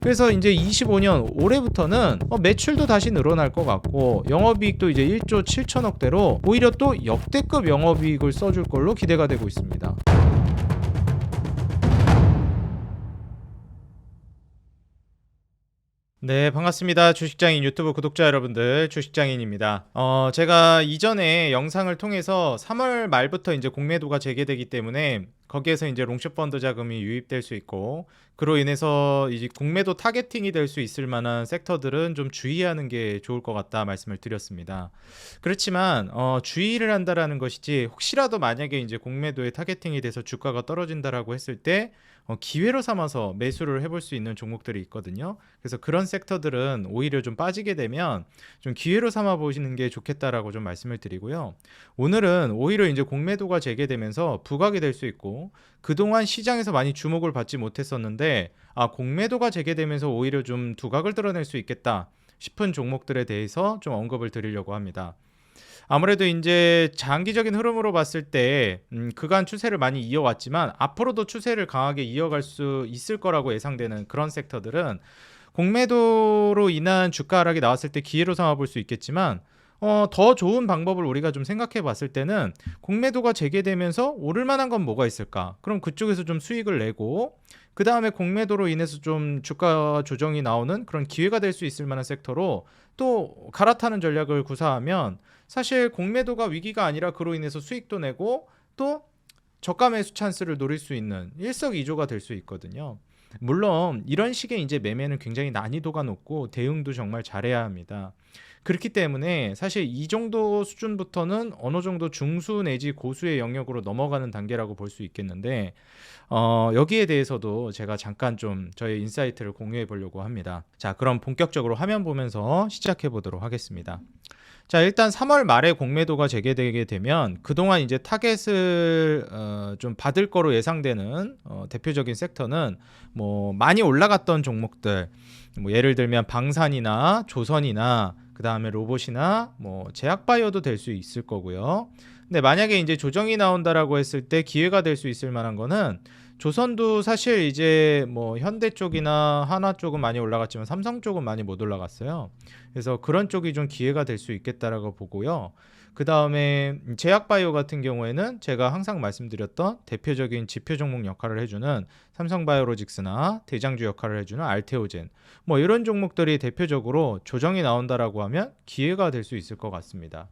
그래서 이제 25년 올해부터는 매출도 다시 늘어날 것 같고 영업이익도 이제 1조 7천억대로 오히려 또 역대급 영업이익을 써줄 걸로 기대가 되고 있습니다. 네, 반갑습니다. 주식장인 유튜브 구독자 여러분들, 주식장인입니다. 제가 이전에 영상을 통해서 3월 말부터 이제 공매도가 재개되기 때문에 거기에서 이제 롱숏 펀드 자금이 유입될 수 있고, 그로 인해서 이제 공매도 타겟팅이 될 수 있을 만한 섹터들은 좀 주의하는 게 좋을 것 같다 말씀을 드렸습니다. 그렇지만 주의를 한다라는 것이지, 혹시라도 만약에 이제 공매도에 타겟팅이 돼서 주가가 떨어진다라고 했을 때 기회로 삼아서 매수를 해볼 수 있는 종목들이 있거든요. 그래서 그런 섹터들은 오히려 좀 빠지게 되면 좀 기회로 삼아 보시는 게 좋겠다라고 좀 말씀을 드리고요. 오늘은 오히려 이제 공매도가 재개되면서 부각이 될 수 있고, 그동안 시장에서 많이 주목을 받지 못했었는데 공매도가 재개되면서 오히려 좀 두각을 드러낼 수 있겠다 싶은 종목들에 대해서 좀 언급을 드리려고 합니다. 아무래도 이제 장기적인 흐름으로 봤을 때 그간 추세를 많이 이어왔지만 앞으로도 추세를 강하게 이어갈 수 있을 거라고 예상되는 그런 섹터들은 공매도로 인한 주가 하락이 나왔을 때 기회로 삼아 볼 수 있겠지만, 더 좋은 방법을 우리가 좀 생각해 봤을 때는 공매도가 재개되면서 오를 만한 건 뭐가 있을까? 그럼 그쪽에서 좀 수익을 내고, 그 다음에 공매도로 인해서 좀 주가 조정이 나오는 그런 기회가 될 수 있을 만한 섹터로 또 갈아타는 전략을 구사하면, 사실 공매도가 위기가 아니라 그로 인해서 수익도 내고 또 저가 매수 찬스를 노릴 수 있는 일석이조가 될 수 있거든요. 물론 이런 식의 이제 매매는 굉장히 난이도가 높고 대응도 정말 잘해야 합니다. 그렇기 때문에 사실 이 정도 수준부터는 어느 정도 중수 내지 고수의 영역으로 넘어가는 단계라고 볼 수 있겠는데, 여기에 대해서도 제가 잠깐 좀 저의 인사이트를 공유해 보려고 합니다. 자, 그럼 본격적으로 화면 보면서 시작해 보도록 하겠습니다. 자, 일단 3월 말에 공매도가 재개되게 되면 그동안 이제 타겟을 좀 받을 거로 예상되는 대표적인 섹터는 뭐 많이 올라갔던 종목들, 뭐 예를 들면 방산이나 조선이나 그 다음에 로봇이나 뭐 제약바이오도 될 수 있을 거고요. 근데 만약에 이제 조정이 나온다라고 했을 때 기회가 될 수 있을 만한 거는, 조선도 사실 이제 뭐 현대 쪽이나 한화 쪽은 많이 올라갔지만 삼성 쪽은 많이 못 올라갔어요. 그래서 그런 쪽이 좀 기회가 될 수 있겠다라고 보고요. 그 다음에 제약바이오 같은 경우에는 제가 항상 말씀드렸던 대표적인 지표 종목 역할을 해주는 삼성바이오로직스나 대장주 역할을 해주는 알테오젠, 뭐 이런 종목들이 대표적으로 조정이 나온다라고 하면 기회가 될 수 있을 것 같습니다.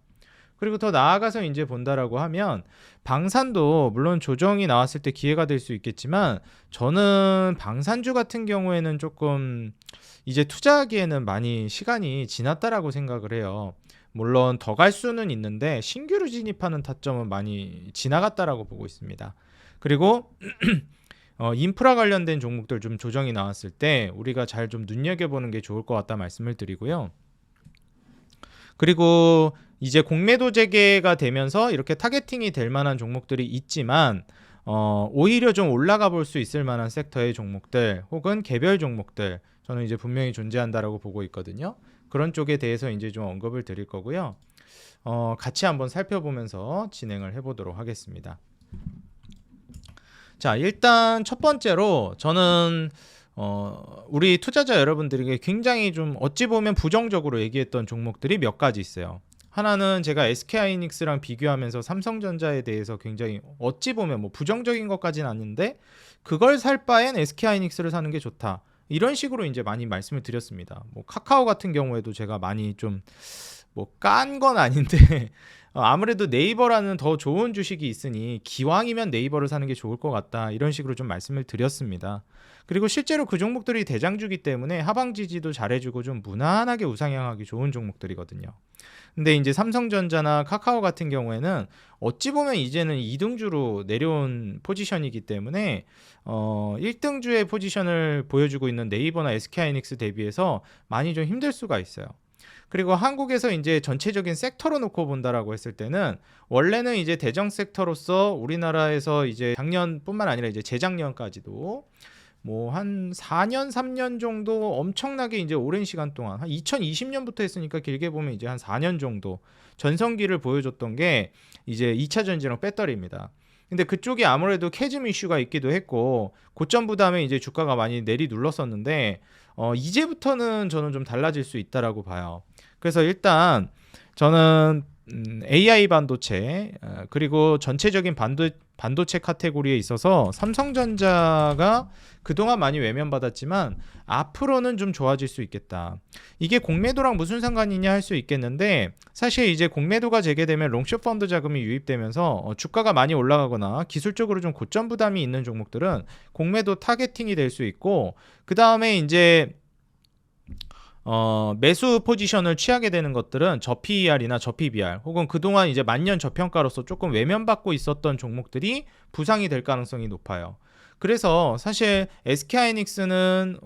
그리고 더 나아가서 이제 본다라고 하면 방산도 물론 조정이 나왔을 때 기회가 될 수 있겠지만, 저는 방산주 같은 경우에는 조금 이제 투자하기에는 많이 시간이 지났다라고 생각을 해요. 물론 더 갈 수는 있는데 신규로 진입하는 타점은 많이 지나갔다라고 보고 있습니다. 그리고 인프라 관련된 종목들 좀 조정이 나왔을 때 우리가 잘 좀 눈여겨보는 게 좋을 것 같다 말씀을 드리고요. 그리고 이제 공매도 재개가 되면서 이렇게 타겟팅이 될 만한 종목들이 있지만, 오히려 좀 올라가 볼 수 있을 만한 섹터의 종목들 혹은 개별 종목들, 저는 이제 분명히 존재한다라고 보고 있거든요. 그런 쪽에 대해서 이제 좀 언급을 드릴 거고요. 같이 한번 살펴보면서 진행을 해보도록 하겠습니다. 자, 일단 첫 번째로 저는 우리 투자자 여러분들에게 굉장히 좀 어찌 보면 부정적으로 얘기했던 종목들이 몇 가지 있어요. 하나는 제가 SK하이닉스랑 비교하면서 삼성전자에 대해서 굉장히 어찌 보면 뭐 부정적인 것까지는 아닌데, 그걸 살 바엔 SK하이닉스를 사는 게 좋다, 이런 식으로 이제 많이 말씀을 드렸습니다. 뭐 카카오 같은 경우에도 제가 많이 좀 뭐 깐 건 아닌데 아무래도 네이버라는 더 좋은 주식이 있으니 기왕이면 네이버를 사는 게 좋을 것 같다, 이런 식으로 좀 말씀을 드렸습니다. 그리고 실제로 그 종목들이 대장주기 때문에 하방 지지도 잘해주고 좀 무난하게 우상향하기 좋은 종목들이거든요. 근데 이제 삼성전자나 카카오 같은 경우에는 어찌 보면 이제는 2등주로 내려온 포지션이기 때문에 1등주의 포지션을 보여주고 있는 네이버나 SK하이닉스 대비해서 많이 좀 힘들 수가 있어요. 그리고 한국에서 이제 전체적인 섹터로 놓고 본다라고 했을 때는, 원래는 이제 대정 섹터로서 우리나라에서 이제 작년뿐만 아니라 이제 재작년까지도 뭐 한 4년 3년 정도 엄청나게 이제 오랜 시간 동안, 한 2020년부터 했으니까 길게 보면 이제 한 4년 정도 전성기를 보여줬던 게 이제 2차 전지랑 배터리입니다. 근데 그쪽이 아무래도 캐즘 이슈가 있기도 했고 고점 부담에 이제 주가가 많이 내리 눌렀었는데, 이제부터는 저는 좀 달라질 수 있다라고 봐요. 그래서 일단 저는 AI 반도체 그리고 전체적인 반도체 카테고리에 있어서 삼성전자가 그동안 많이 외면받았지만 앞으로는 좀 좋아질 수 있겠다. 이게 공매도랑 무슨 상관이냐 할 수 있겠는데, 사실 이제 공매도가 재개되면 롱숏 펀드 자금이 유입되면서 주가가 많이 올라가거나 기술적으로 좀 고점 부담이 있는 종목들은 공매도 타겟팅이 될 수 있고, 그 다음에 이제 매수 포지션을 취하게 되는 것들은 저PER이나 저PBR 혹은 그동안 이제 만년 저평가로서 조금 외면받고 있었던 종목들이 부상이 될 가능성이 높아요. 그래서 사실 SK하이닉스는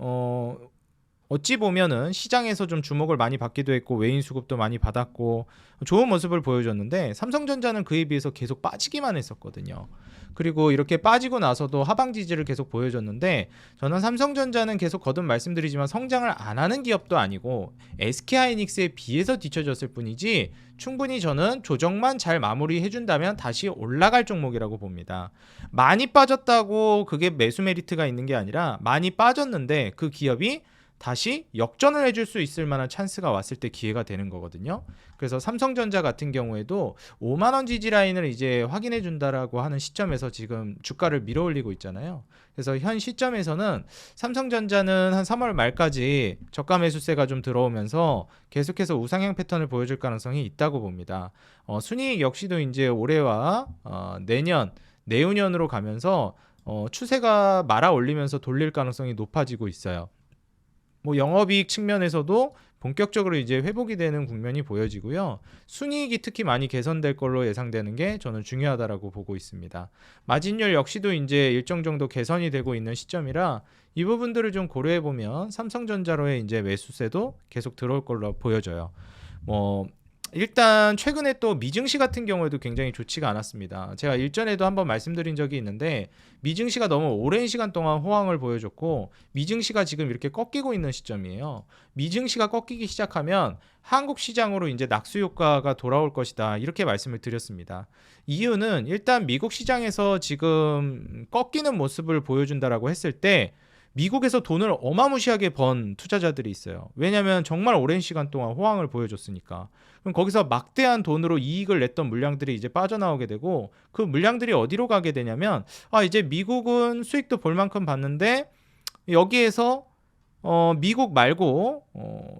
어찌 보면은 시장에서 좀 주목을 많이 받기도 했고 외인 수급도 많이 받았고 좋은 모습을 보여줬는데, 삼성전자는 그에 비해서 계속 빠지기만 했었거든요. 그리고 이렇게 빠지고 나서도 하방 지지를 계속 보여줬는데, 저는 삼성전자는 계속 거듭 말씀드리지만 성장을 안 하는 기업도 아니고 SK하이닉스에 비해서 뒤처졌을 뿐이지, 충분히 저는 조정만 잘 마무리해준다면 다시 올라갈 종목이라고 봅니다. 많이 빠졌다고 그게 매수 메리트가 있는 게 아니라, 많이 빠졌는데 그 기업이 다시 역전을 해줄 수 있을 만한 찬스가 왔을 때 기회가 되는 거거든요. 그래서 삼성전자 같은 경우에도 5만 원 지지 라인을 이제 확인해 준다라고 하는 시점에서 지금 주가를 밀어올리고 있잖아요. 그래서 현 시점에서는 삼성전자는 한 3월 말까지 저가 매수세가 좀 들어오면서 계속해서 우상향 패턴을 보여줄 가능성이 있다고 봅니다. 순이익 역시도 이제 올해와 내년, 내후년으로 가면서 추세가 말아 올리면서 돌릴 가능성이 높아지고 있어요. 뭐 영업이익 측면에서도 본격적으로 이제 회복이 되는 국면이 보여지고요. 순이익이 특히 많이 개선될 걸로 예상되는 게 저는 중요하다라고 보고 있습니다. 마진율 역시도 이제 일정 정도 개선이 되고 있는 시점이라 이 부분들을 좀 고려해 보면 삼성전자로의 이제 매수세도 계속 들어올 걸로 보여져요. 뭐 일단 최근에 또 미증시 같은 경우에도 굉장히 좋지가 않았습니다. 제가 일전에도 한번 말씀드린 적이 있는데, 미증시가 너무 오랜 시간 동안 호황을 보여줬고 미증시가 지금 이렇게 꺾이고 있는 시점이에요. 미증시가 꺾이기 시작하면 한국 시장으로 이제 낙수 효과가 돌아올 것이다, 이렇게 말씀을 드렸습니다. 이유는 일단 미국 시장에서 지금 꺾이는 모습을 보여준다라고 했을 때 미국에서 돈을 어마무시하게 번 투자자들이 있어요. 왜냐하면 정말 오랜 시간 동안 호황을 보여줬으니까. 그럼 거기서 막대한 돈으로 이익을 냈던 물량들이 이제 빠져나오게 되고, 그 물량들이 어디로 가게 되냐면, 이제 미국은 수익도 볼 만큼 봤는데 여기에서 미국 말고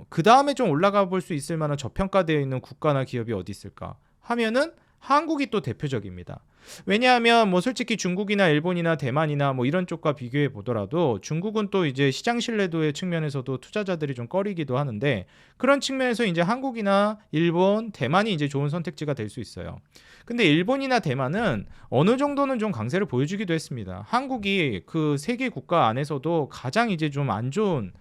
그 다음에 좀 올라가 볼 수 있을 만한 저평가되어 있는 국가나 기업이 어디 있을까 하면은 한국이 또 대표적입니다. 왜냐하면 뭐 솔직히 중국이나 일본이나 대만이나 뭐 이런 쪽과 비교해 보더라도 중국은 또 이제 시장 신뢰도의 측면에서도 투자자들이 좀 꺼리기도 하는데, 그런 측면에서 이제 한국이나 일본, 대만이 이제 좋은 선택지가 될 수 있어요. 근데 일본이나 대만은 어느 정도는 좀 강세를 보여주기도 했습니다. 한국이 그 세계 국가 안에서도 가장 이제 좀 안 좋은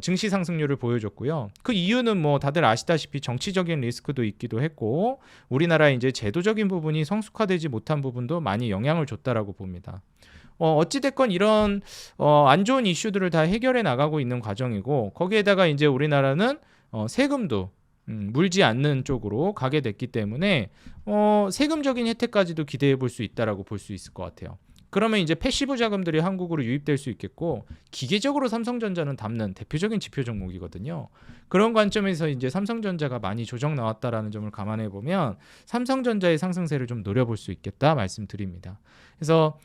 증시 상승률을 보여줬고요. 그 이유는 뭐 다들 아시다시피 정치적인 리스크도 있기도 했고, 우리나라의 이제 제도적인 부분이 성숙화되지 못한 부분도 많이 영향을 줬다라고 봅니다. 어찌됐건 이런 안 좋은 이슈들을 다 해결해 나가고 있는 과정이고, 거기에다가 이제 우리나라는 세금도 물지 않는 쪽으로 가게 됐기 때문에 세금적인 혜택까지도 기대해 볼 수 있다라고 볼 수 있을 것 같아요. 그러면 이제 패시브 자금들이 한국으로 유입될 수 있겠고, 기계적으로 삼성전자는 담는 대표적인 지표 종목이거든요. 그런 관점에서 이제 삼성전자가 많이 조정 나왔다라는 점을 감안해 보면 삼성전자의 상승세를 좀 노려볼 수 있겠다 말씀드립니다. 그래서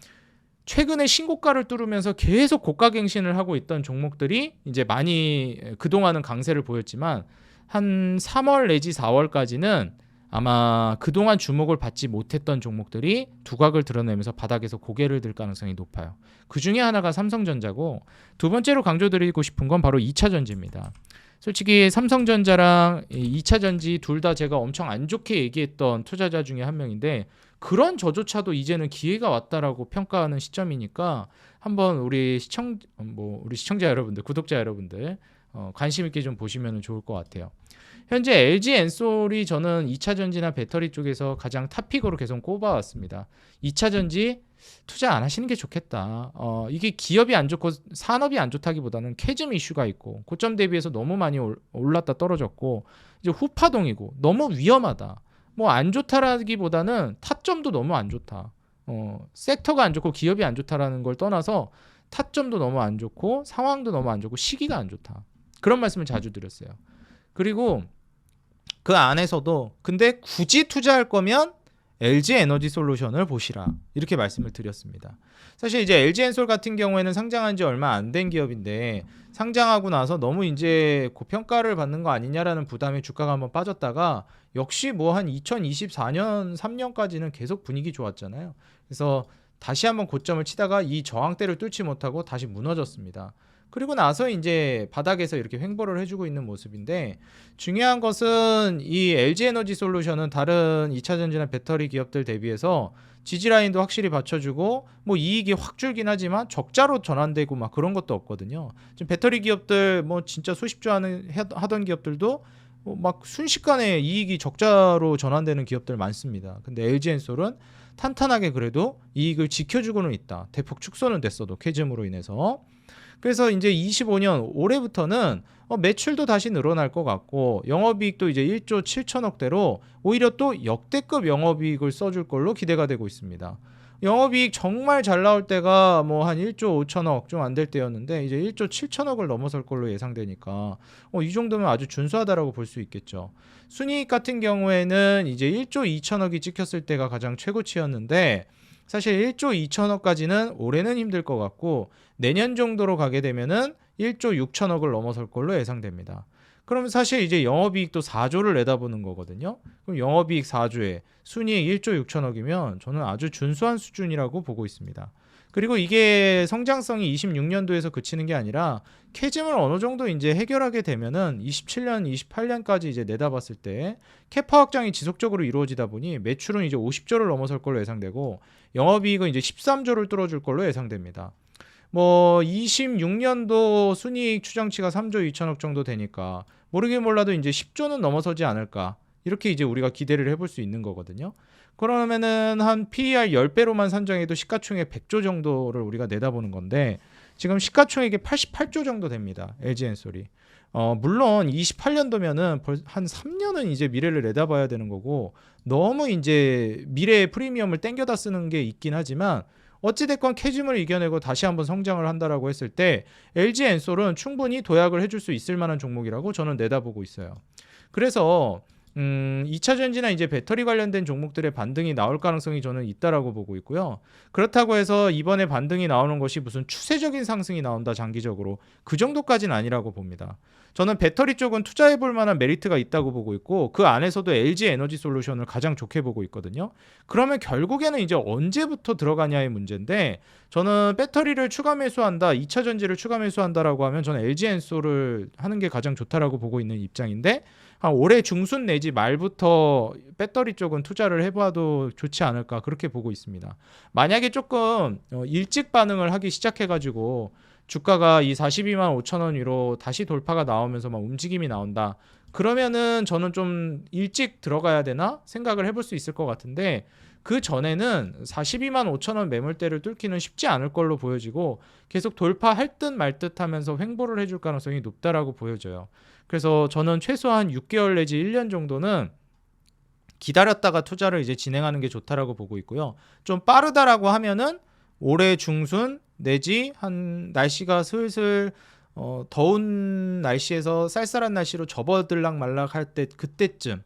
최근에 신고가를 뚫으면서 계속 고가갱신을 하고 있던 종목들이 이제 많이 그동안은 강세를 보였지만 한 3월 내지 4월까지는 아마 그동안 주목을 받지 못했던 종목들이 두각을 드러내면서 바닥에서 고개를 들 가능성이 높아요. 그 중에 하나가 삼성전자고, 두 번째로 강조드리고 싶은 건 바로 2차전지입니다. 솔직히 삼성전자랑 2차전지 둘 다 제가 엄청 안 좋게 얘기했던 투자자 중에 한 명인데, 그런 저조차도 이제는 기회가 왔다라고 평가하는 시점이니까 한번 우리 시청자 여러분들, 구독자 여러분들 관심 있게 좀 보시면 좋을 것 같아요. 현재 LG 엔솔이 저는 2차전지나 배터리 쪽에서 가장 탑픽으로 계속 꼽아왔습니다. 2차전지 투자 안 하시는 게 좋겠다. 이게 기업이 안 좋고 산업이 안 좋다기보다는 캐즘 이슈가 있고 고점 대비해서 너무 많이 올랐다 떨어졌고 이제 후파동이고 너무 위험하다. 뭐 안 좋다라기보다는 타점도 너무 안 좋다. 섹터가 안 좋고 기업이 안 좋다라는 걸 떠나서 타점도 너무 안 좋고 상황도 너무 안 좋고 시기가 안 좋다. 그런 말씀을 자주 드렸어요. 그리고 그 안에서도 근데 굳이 투자할 거면 LG에너지솔루션을 보시라 이렇게 말씀을 드렸습니다. 사실 이제 LG엔솔 같은 경우에는 상장한 지 얼마 안 된 기업인데 상장하고 나서 너무 이제 고평가를 받는 거 아니냐라는 부담에 주가가 한번 빠졌다가 역시 뭐 한 2024년 3년까지는 계속 분위기 좋았잖아요. 그래서 다시 한번 고점을 치다가 이 저항대를 뚫지 못하고 다시 무너졌습니다. 그리고 나서 이제 바닥에서 이렇게 횡보를 해주고 있는 모습인데 중요한 것은 이 LG에너지솔루션은 다른 2차전지나 배터리 기업들 대비해서 지지라인도 확실히 받쳐주고 뭐 이익이 확 줄긴 하지만 적자로 전환되고 막 그런 것도 없거든요. 지금 배터리 기업들 뭐 진짜 수십조 하던 기업들도 막 순식간에 이익이 적자로 전환되는 기업들 많습니다. 근데 LG엔솔은 탄탄하게 그래도 이익을 지켜주고는 있다. 대폭 축소는 됐어도 캐즘으로 인해서. 그래서 이제 25년 올해부터는 매출도 다시 늘어날 것 같고 영업이익도 이제 1조 7천억대로 오히려 또 역대급 영업이익을 써줄 걸로 기대가 되고 있습니다. 영업이익 정말 잘 나올 때가 뭐 한 1조 5천억 좀 안 될 때였는데 이제 1조 7천억을 넘어설 걸로 예상되니까 이 정도면 아주 준수하다라고 볼 수 있겠죠. 순이익 같은 경우에는 이제 1조 2천억이 찍혔을 때가 가장 최고치였는데 사실 1조 2천억까지는 올해는 힘들 것 같고 내년 정도로 가게 되면은 1조 6천억을 넘어설 걸로 예상됩니다. 그러면 사실 이제 영업이익도 4조를 내다보는 거거든요. 그럼 영업이익 4조에 순이익 1조 6천억이면 저는 아주 준수한 수준이라고 보고 있습니다. 그리고 이게 성장성이 26년도에서 그치는 게 아니라 캐즘을 어느 정도 이제 해결하게 되면은 27년, 28년까지 이제 내다봤을 때 캐파 확장이 지속적으로 이루어지다 보니 매출은 이제 50조를 넘어설 걸로 예상되고 영업이익은 이제 13조를 뚫어줄 걸로 예상됩니다. 뭐 26년도 순이익 추정치가 3조 2천억 정도 되니까 모르긴 몰라도 이제 10조는 넘어서지 않을까 이렇게 이제 우리가 기대를 해볼 수 있는 거거든요. 그러면은 한 PER 10배로만 산정해도 시가총액 100조 정도를 우리가 내다보는 건데 지금 시가총액이 88조 정도 됩니다. LG엔솔이. 물론 28년도면은 한 3년은 이제 미래를 내다봐야 되는 거고 너무 이제 미래의 프리미엄을 땡겨다 쓰는 게 있긴 하지만 어찌됐건 캐즘을 이겨내고 다시 한번 성장을 한다라고 했을 때 LG엔솔은 충분히 도약을 해줄 수 있을 만한 종목이라고 저는 내다보고 있어요. 그래서 2차 전지나 이제 배터리 관련된 종목들의 반등이 나올 가능성이 저는 있다라고 보고 있고요. 그렇다고 해서 이번에 반등이 나오는 것이 무슨 추세적인 상승이 나온다 장기적으로 그 정도까지는 아니라고 봅니다. 저는 배터리 쪽은 투자해 볼 만한 메리트가 있다고 보고 있고 그 안에서도 LG 에너지 솔루션을 가장 좋게 보고 있거든요. 그러면 결국에는 이제 언제부터 들어가냐의 문제인데 저는 배터리를 추가 매수한다, 2차 전지를 추가 매수한다라고 하면 저는 LG 엔솔을 하는 게 가장 좋다라고 보고 있는 입장인데 한 올해 중순 내지 말부터 배터리 쪽은 투자를 해봐도 좋지 않을까 그렇게 보고 있습니다. 만약에 조금 일찍 반응을 하기 시작해가지고 주가가 이 42만 5천 원 위로 다시 돌파가 나오면서 막 움직임이 나온다. 그러면은 저는 좀 일찍 들어가야 되나 생각을 해볼 수 있을 것 같은데 그 전에는 42만 5천 원 매물대를 뚫기는 쉽지 않을 걸로 보여지고 계속 돌파할 듯 말 듯 하면서 횡보를 해줄 가능성이 높다라고 보여져요. 그래서 저는 최소한 6개월 내지 1년 정도는 기다렸다가 투자를 이제 진행하는 게 좋다라고 보고 있고요. 좀 빠르다라고 하면은 올해 중순 내지 한 날씨가 슬슬 더운 날씨에서 쌀쌀한 날씨로 접어들락 말락 할 때 그때쯤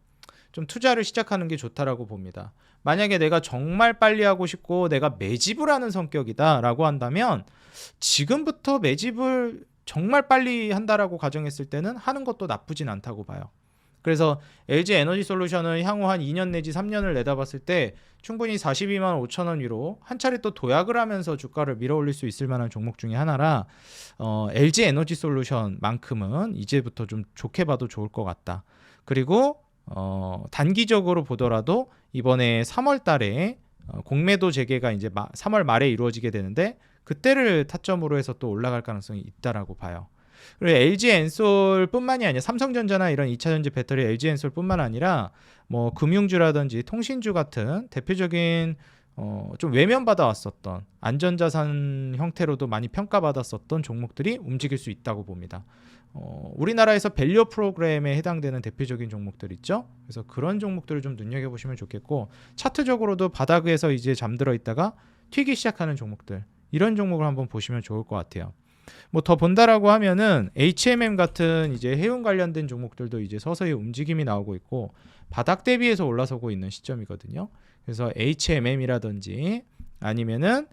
좀 투자를 시작하는 게 좋다라고 봅니다. 만약에 내가 정말 빨리 하고 싶고 내가 매집을 하는 성격이다라고 한다면 지금부터 매집을 정말 빨리 한다라고 가정했을 때는 하는 것도 나쁘진 않다고 봐요. 그래서 LG 에너지 솔루션은 향후 한 2년 내지 3년을 내다봤을 때 충분히 42만 5천 원 위로 한 차례 또 도약을 하면서 주가를 밀어올릴 수 있을 만한 종목 중에 하나라 LG 에너지 솔루션만큼은 이제부터 좀 좋게 봐도 좋을 것 같다. 그리고 단기적으로 보더라도 이번에 3월 달에 공매도 재개가 이제 3월 말에 이루어지게 되는데 그때를 타점으로 해서 또 올라갈 가능성이 있다라고 봐요. 그리고 LG 엔솔뿐만이 아니라 삼성전자나 이런 2차전지 배터리 LG 엔솔뿐만 아니라 뭐 금융주라든지 통신주 같은 대표적인 좀 외면받아 왔었던 안전자산 형태로도 많이 평가받았었던 종목들이 움직일 수 있다고 봅니다. 우리나라에서 밸류 프로그램에 해당되는 대표적인 종목들 있죠. 그래서 그런 종목들을 좀 눈여겨보시면 좋겠고 차트적으로도 바닥에서 이제 잠들어 있다가 튀기 시작하는 종목들 이런 종목을 한번 보시면 좋을 것 같아요. 뭐 더 본다라고 하면은 HMM 같은 이제 해운 관련된 종목들도 이제 서서히 움직임이 나오고 있고 바닥 대비해서 올라서고 있는 시점이거든요. 그래서 HMM이라든지 아니면은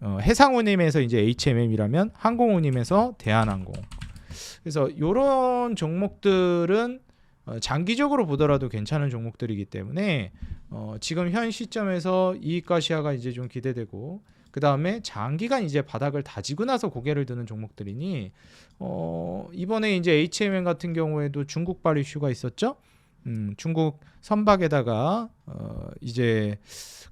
해상운임에서 이제 HMM이라면 항공운임에서 대한항공. 그래서 이런 종목들은 장기적으로 보더라도 괜찮은 종목들이기 때문에 지금 현 시점에서 이익과시야가 이제 좀 기대되고 그 다음에 장기간 이제 바닥을 다지고 나서 고개를 드는 종목들이니 이번에 이제 HMM 같은 경우에도 중국발 이슈가 있었죠. 중국 선박에다가 이제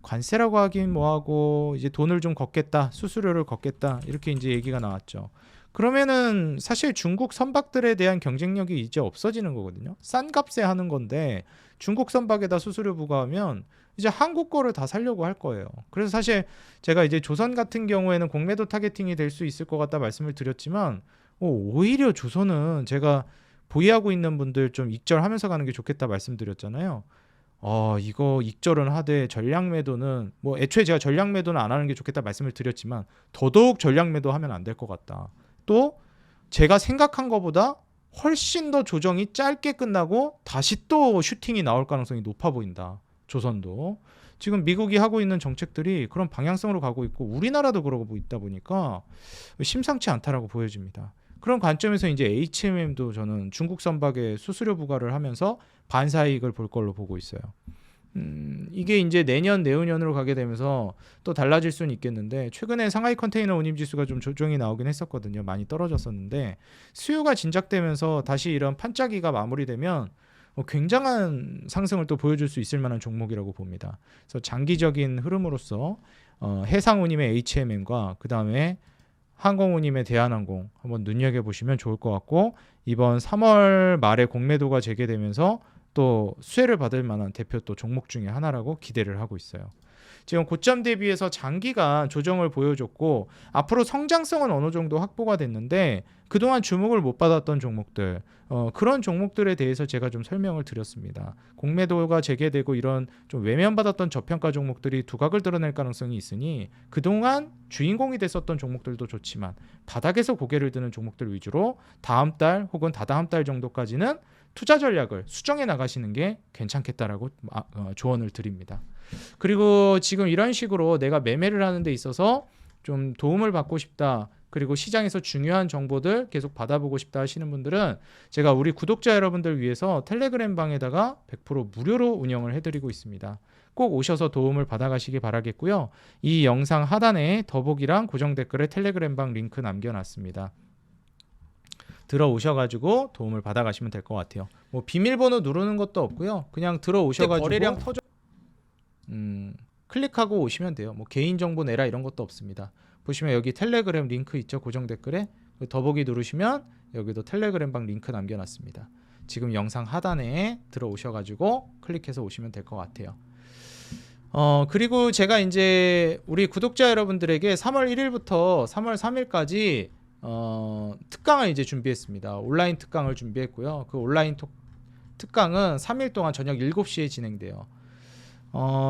관세라고 하긴 뭐하고 이제 돈을 좀 걷겠다, 수수료를 걷겠다 이렇게 이제 얘기가 나왔죠. 그러면은 사실 중국 선박들에 대한 경쟁력이 이제 없어지는 거거든요. 싼 값에 하는 건데 중국 선박에다 수수료 부과하면 이제 한국 거를 다 살려고 할 거예요. 그래서 사실 제가 이제 조선 같은 경우에는 공매도 타겟팅이 될 수 있을 것 같다 말씀을 드렸지만 오히려 조선은 제가 보유하고 있는 분들 좀 익절하면서 가는 게 좋겠다 말씀드렸잖아요. 이거 익절은 하되 전략 매도는 뭐 애초에 제가 전략 매도는 안 하는 게 좋겠다 말씀을 드렸지만 더더욱 전략 매도하면 안 될 것 같다. 또 제가 생각한 것보다 훨씬 더 조정이 짧게 끝나고 다시 또 슈팅이 나올 가능성이 높아 보인다. 조선도 지금 미국이 하고 있는 정책들이 그런 방향성으로 가고 있고 우리나라도 그러고 있다 보니까 심상치 않다라고 보여집니다. 그런 관점에서 이제 HMM도 저는 중국 선박에 수수료 부과를 하면서 반사이익을 볼 걸로 보고 있어요. 이게 이제 내년 내후년으로 가게 되면서 또 달라질 수는 있겠는데 최근에 상하이 컨테이너 운임 지수가 좀 조정이 나오긴 했었거든요. 많이 떨어졌었는데 수요가 진작되면서 다시 이런 판짜기가 마무리되면 굉장한 상승을 또 보여줄 수 있을 만한 종목이라고 봅니다. 그래서 장기적인 흐름으로서 해상운임의 HMM과 그 다음에 항공운임의 대한항공 한번 눈여겨보시면 좋을 것 같고 이번 3월 말에 공매도가 재개되면서 또 수혜를 받을 만한 대표 또 종목 중에 하나라고 기대를 하고 있어요. 지금 고점 대비해서 장기간 조정을 보여줬고 앞으로 성장성은 어느 정도 확보가 됐는데 그동안 주목을 못 받았던 종목들 그런 종목들에 대해서 제가 좀 설명을 드렸습니다. 공매도가 재개되고 이런 좀 외면받았던 저평가 종목들이 두각을 드러낼 가능성이 있으니 그동안 주인공이 됐었던 종목들도 좋지만 바닥에서 고개를 드는 종목들 위주로 다음 달 혹은 다다음 달 정도까지는 투자 전략을 수정해 나가시는 게 괜찮겠다라고 조언을 드립니다. 그리고 지금 이런 식으로 내가 매매를 하는 데 있어서 좀 도움을 받고 싶다. 그리고 시장에서 중요한 정보들 계속 받아보고 싶다 하시는 분들은 제가 우리 구독자 여러분들 위해서 텔레그램 방에다가 100% 무료로 운영을 해드리고 있습니다. 꼭 오셔서 도움을 받아가시기 바라겠고요. 이 영상 하단에 더보기랑 고정 댓글에 텔레그램 방 링크 남겨놨습니다. 들어오셔가지고 도움을 받아가시면 될 것 같아요. 뭐 비밀번호 누르는 것도 없고요. 그냥 들어오셔가지고 거래량 터져 클릭하고 오시면 돼요. 뭐 개인정보 내라 이런 것도 없습니다. 보시면 여기 텔레그램 링크 있죠. 고정 댓글에 더보기 누르시면 여기도 텔레그램 방 링크 남겨놨습니다. 지금 영상 하단에 들어오셔가지고 클릭해서 오시면 될 것 같아요. 그리고 제가 이제 우리 구독자 여러분들에게 3월 1일부터 3월 3일까지 특강을 이제 준비했습니다. 온라인 특강을 준비했고요. 그 온라인 특강은 3일 동안 저녁 7시에 진행돼요.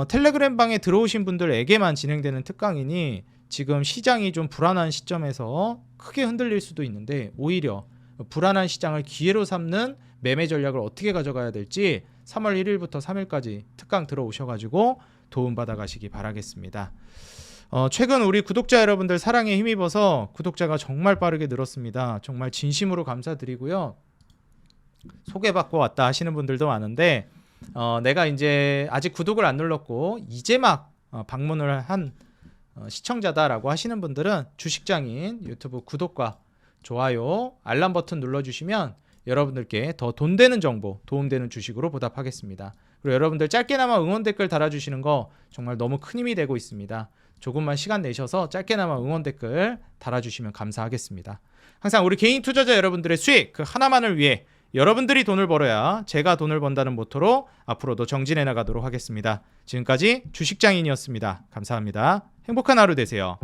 텔레그램 방에 들어오신 분들에게만 진행되는 특강이니 지금 시장이 좀 불안한 시점에서 크게 흔들릴 수도 있는데 오히려 불안한 시장을 기회로 삼는 매매 전략을 어떻게 가져가야 될지 3월 1일부터 3일까지 특강 들어오셔가지고 도움받아 가시기 바라겠습니다. 최근 우리 구독자 여러분들 사랑에 힘입어서 구독자가 정말 빠르게 늘었습니다. 정말 진심으로 감사드리고요. 소개받고 왔다 하시는 분들도 많은데 내가 이제 아직 구독을 안 눌렀고 이제 막 방문을 한 시청자다라고 하시는 분들은 주식장인 유튜브 구독과 좋아요, 알람 버튼 눌러주시면 여러분들께 더 돈 되는 정보, 도움되는 주식으로 보답하겠습니다. 그리고 여러분들 짧게나마 응원 댓글 달아주시는 거 정말 너무 큰 힘이 되고 있습니다. 조금만 시간 내셔서 짧게나마 응원 댓글 달아주시면 감사하겠습니다. 항상 우리 개인 투자자 여러분들의 수익 그 하나만을 위해 여러분들이 돈을 벌어야 제가 돈을 번다는 모토로 앞으로도 정진해 나가도록 하겠습니다. 지금까지 주식장인이었습니다. 감사합니다. 행복한 하루 되세요.